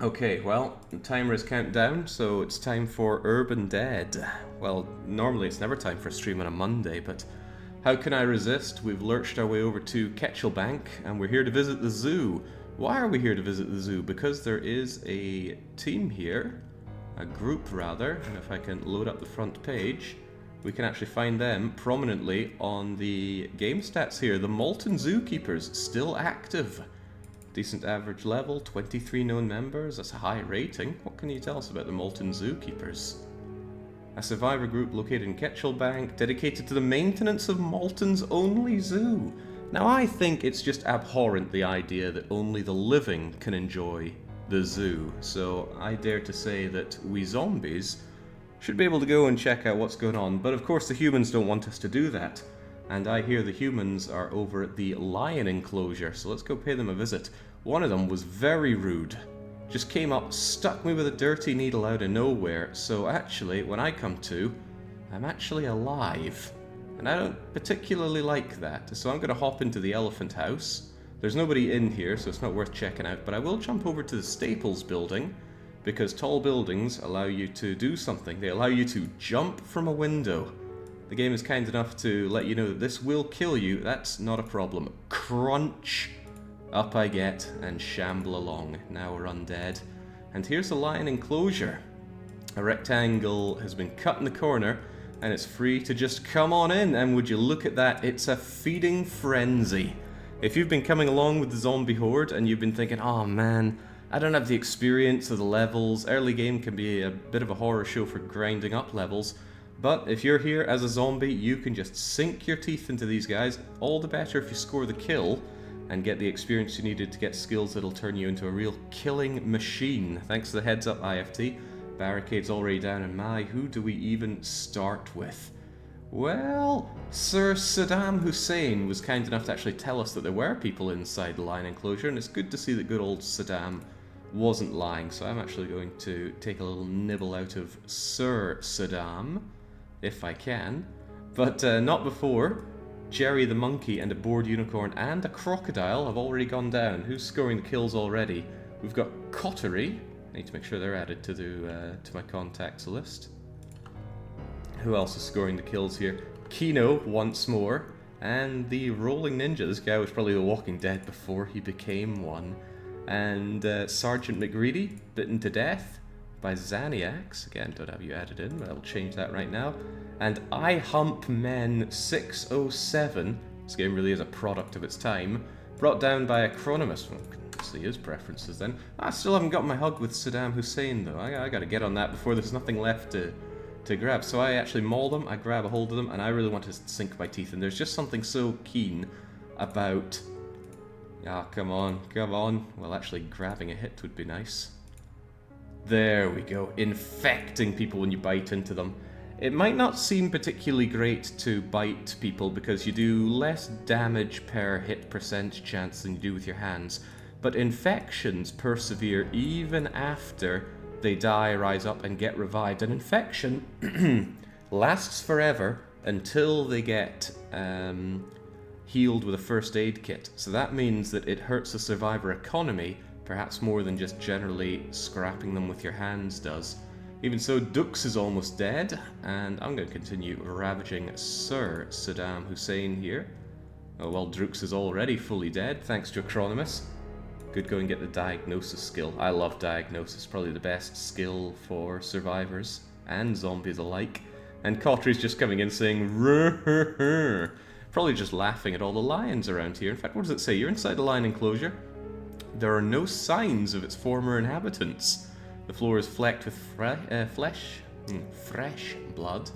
Okay, well, the timer is counting down, so it's time for Urban Dead. Well, normally it's never time for a stream on a Monday, but how can I resist? We've lurched our way over to Ketchelbank, and we're here to visit the zoo. Why are we here to visit the zoo? Because there is a team here, a group rather, and if I can load up the front page, we can actually find them prominently on the game stats here. The Molten Zookeepers, still active. Decent average level, 23 known members, that's a high rating. What can you tell us about the Molten Zookeepers? A survivor group located in Ketchelbank, dedicated to the maintenance of Molten's only zoo. Now I think it's just abhorrent, the idea that only the living can enjoy the zoo. So I dare to say that we zombies should be able to go and check out what's going on. But of course the humans don't want us to do that. And I hear the humans are over at the lion enclosure, so let's go pay them a visit. One of them was very rude. Just came up, stuck me with a dirty needle out of nowhere, so actually, when I come to, I'm actually alive. And I don't particularly like that, so I'm going to hop into the elephant house. There's nobody in here, so it's not worth checking out, but I will jump over to the Staples building, because tall buildings allow you to do something. They allow you to jump from a window. The game is kind enough to let you know that this will kill you. That's not a problem. Crunch! Up I get and shamble along. Now we're undead. And here's the lion enclosure. A rectangle has been cut in the corner and it's free to just come on in. And would you look at that? It's a feeding frenzy. If you've been coming along with the zombie horde and you've been thinking, oh man, I don't have the experience of the levels. Early game can be a bit of a horror show for grinding up levels. But if you're here as a zombie, you can just sink your teeth into these guys. All the better if you score the kill and get the experience you needed to get skills that'll turn you into a real killing machine. Thanks to the heads up, IFT. Barricades already down, and my, who do we even start with? Well, Sir Saddam Hussein was kind enough to actually tell us that there were people inside the lion enclosure, and it's good to see that good old Saddam wasn't lying. So I'm actually going to take a little nibble out of Sir Saddam, if I can, but not before. Jerry the monkey and a bored unicorn and a crocodile have already gone down. Who's scoring the kills already? We've got Cottery. I need to make sure they're added to my contacts list. Who else is scoring the kills here? Kino once more, and the Rolling Ninja. This guy was probably the Walking Dead before he became one. And Sergeant McGreedy, bitten to death by Zaniacs. Again, don't have you added in, but I'll change that right now. And I Hump Men 607, this game really is a product of its time, brought down by Acronymus. Well, I can see his preferences then. I still haven't got my hug with Saddam Hussein though. I gotta get on that before there's nothing left to grab. So I actually maul them, I grab a hold of them, and I really want to sink my teeth. And there's just something so keen about... Ah, come on, come on. Well, actually grabbing a hit would be nice. There we go, infecting people when you bite into them. It might not seem particularly great to bite people because you do less damage per hit percent chance than you do with your hands, but infections persevere even after they die, rise up, and get revived. An infection lasts forever until they get healed with a first aid kit. So that means that it hurts the survivor economy perhaps more than just generally scrapping them with your hands does. Even so, Dux is almost dead, and I'm going to continue ravaging Sir Saddam Hussein here. Oh well, Drux is already fully dead, thanks to Acronymus. Good, go and get the diagnosis skill. I love diagnosis, probably the best skill for survivors and zombies alike. And Cottery's just coming in saying, "Rrrr." Probably just laughing at all the lions around here. In fact, what does it say? You're inside the lion enclosure. There are no signs of its former inhabitants. The floor is flecked with fresh blood.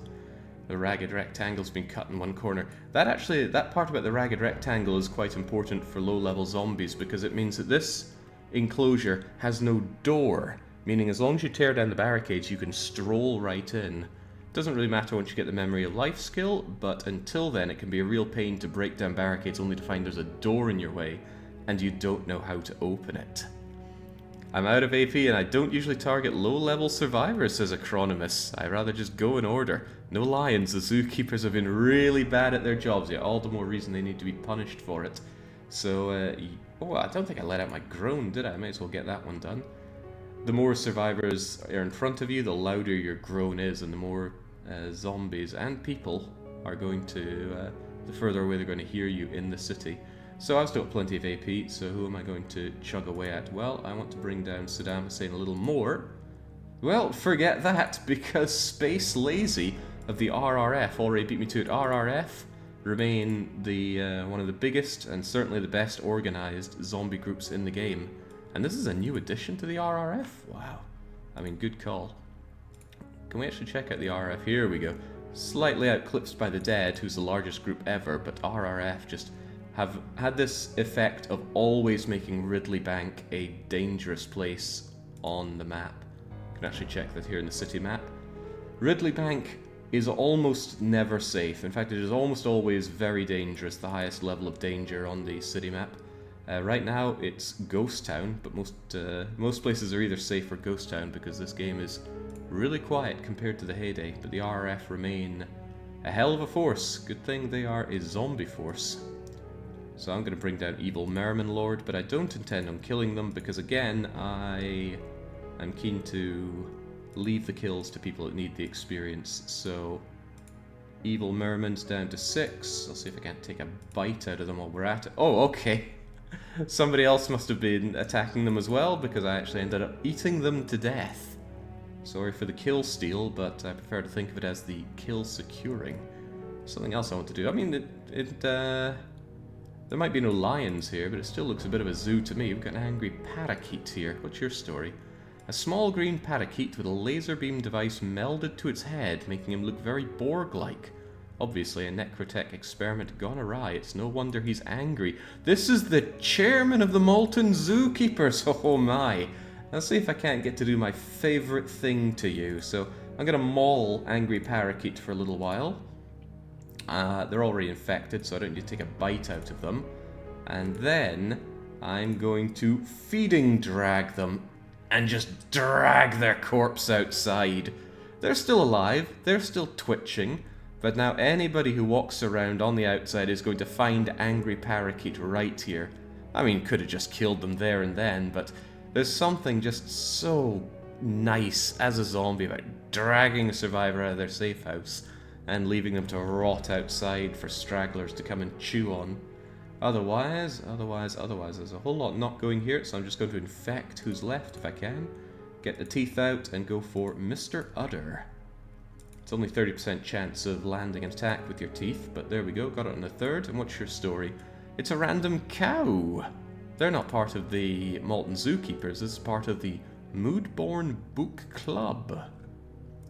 The ragged rectangle's been cut in one corner. That part about the ragged rectangle is quite important for low-level zombies because it means that this enclosure has no door, meaning as long as you tear down the barricades, you can stroll right in. Doesn't really matter once you get the memory of life skill, but until then it can be a real pain to break down barricades only to find there's a door in your way and you don't know how to open it. I'm out of AP and I don't usually target low-level survivors, says Acronymus. I rather just go in order. No lions, the zookeepers have been really bad at their jobs, yet all the more reason they need to be punished for it. So, oh, I don't think I let out my groan, did I? I might as well get that one done. the more survivors are in front of you, the louder your groan is, and the more zombies and people are going to, the further away they're going to hear you in the city. So I've still got plenty of AP, so who am I going to chug away at? Well, I want to bring down Saddam Hussein a little more. Well, forget that, because Space Lazy of the RRF already beat me to it. RRF remain the one of the biggest and certainly the best organized zombie groups in the game. And this is a new addition to the RRF? Wow. I mean, good call. Can we actually check out the RRF? Here we go. Slightly outclipped by the Dead, who's the largest group ever, but RRF just have had this effect of always making Ridley Bank a dangerous place on the map. You can actually check that here in the city map. Ridley Bank is almost never safe. In fact, it is almost always very dangerous, the highest level of danger on the city map. Right now, it's Ghost Town, but most places are either safe or Ghost Town because this game is really quiet compared to the heyday. But the RRF remain a hell of a force. Good thing they are a zombie force. So I'm going to bring down Evil Merman Lord, but I don't intend on killing them because, again, I am keen to leave the kills to people that need the experience. So Evil Merman's down to 6. I'll see if I can't take a bite out of them while we're at it. Oh, okay. Somebody else must have been attacking them as well because I actually ended up eating them to death. Sorry for the kill steal, but I prefer to think of it as the kill securing. Something else I want to do. I mean, there might be no lions here, but it still looks a bit of a zoo to me. We've got an angry parakeet here. What's your story? A small green parakeet with a laser beam device melded to its head, making him look very Borg-like. Obviously, a Necrotech experiment gone awry. It's no wonder he's angry. This is the chairman of the Molten Zookeepers! Oh my! Let's see if I can't get to do my favourite thing to you. So, I'm going to maul Angry Parakeet for a little while. They're already infected, so I don't need to take a bite out of them. And then, I'm going to feeding drag them and just drag their corpse outside. They're still alive, they're still twitching, but now anybody who walks around on the outside is going to find Angry Parakeet right here. I mean, could have just killed them there and then, but there's something just so nice as a zombie about dragging a survivor out of their safe house and leaving them to rot outside for stragglers to come and chew on. Otherwise, there's a whole lot not going here, so I'm just going to infect who's left if I can. Get the teeth out and go for Mr. Udder. It's only 30% chance of landing an attack with your teeth, but there we go, got it on the third. And what's your story? It's a random cow! They're not part of the Molten Zookeepers, this is part of the Moodborne Book Club.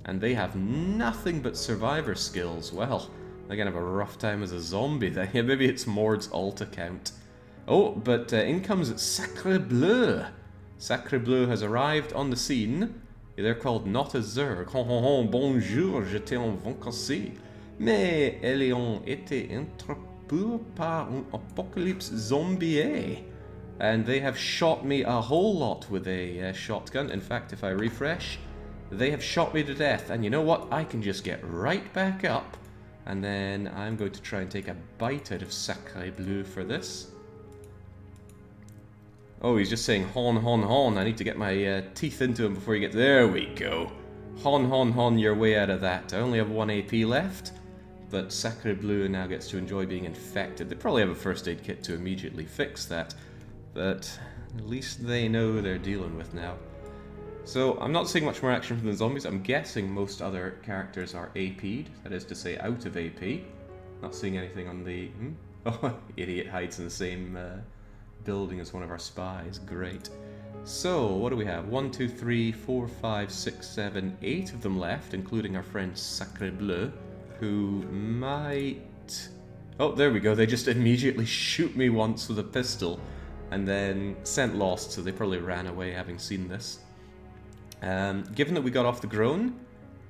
And they have nothing but survivor skills. Well, they're gonna have a rough time as a zombie then. Yeah, maybe it's Mord's alt account. Oh, but in comes Sacre Bleu. Sacre Bleu has arrived on the scene. They're called Not a Zerg. Bonjour, j'étais en vacances. Mais elles ont été interrompues par un apocalypse zombie. And they have shot me a whole lot with a shotgun. In fact, if I refresh, they have shot me to death. And you know what? I can just get right back up. And then I'm going to try and take a bite out of Sacre Bleu for this. Oh, he's just saying hon, hon, hon. I need to get my teeth into him before you get... There we go. Hon, hon, hon your way out of that. I only have 1 AP left. But Sacre Bleu now gets to enjoy being infected. They probably have a first aid kit to immediately fix that. But at least they know who they're dealing with now. So, I'm not seeing much more action from the zombies. I'm guessing most other characters are AP'd. That is to say, out of AP. Not seeing anything on the... Oh, idiot hides in the same building as one of our spies. Great. So, what do we have? 1, 2, 3, 4, 5, 6, 7, 8 of them left, including our friend Sacre Bleu, who might... Oh, there we go. They just immediately shoot me once with a pistol, and then sent lost, so they probably ran away having seen this. Given that we got off the groan,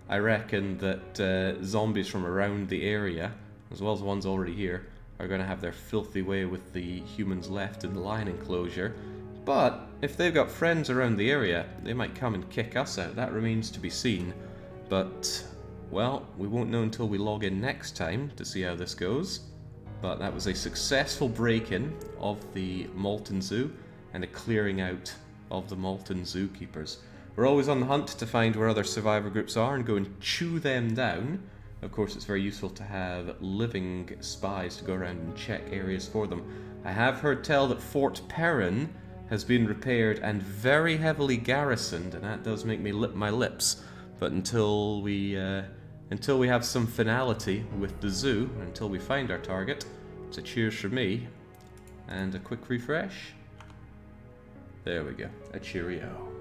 I reckon that zombies from around the area, as well as the ones already here, are going to have their filthy way with the humans left in the lion enclosure. But if they've got friends around the area, they might come and kick us out. That remains to be seen. But, well, we won't know until we log in next time to see how this goes. But that was a successful break-in of the Molten Zoo and a clearing out of the Molten Zookeepers. We're always on the hunt to find where other survivor groups are and go and chew them down. Of course, it's very useful to have living spies to go around and check areas for them. I have heard tell that Fort Perrin has been repaired and very heavily garrisoned, and that does make me lip my lips. But until we have some finality with the zoo, until we find our target, it's a cheers for me, and a quick refresh. There we go, a cheerio.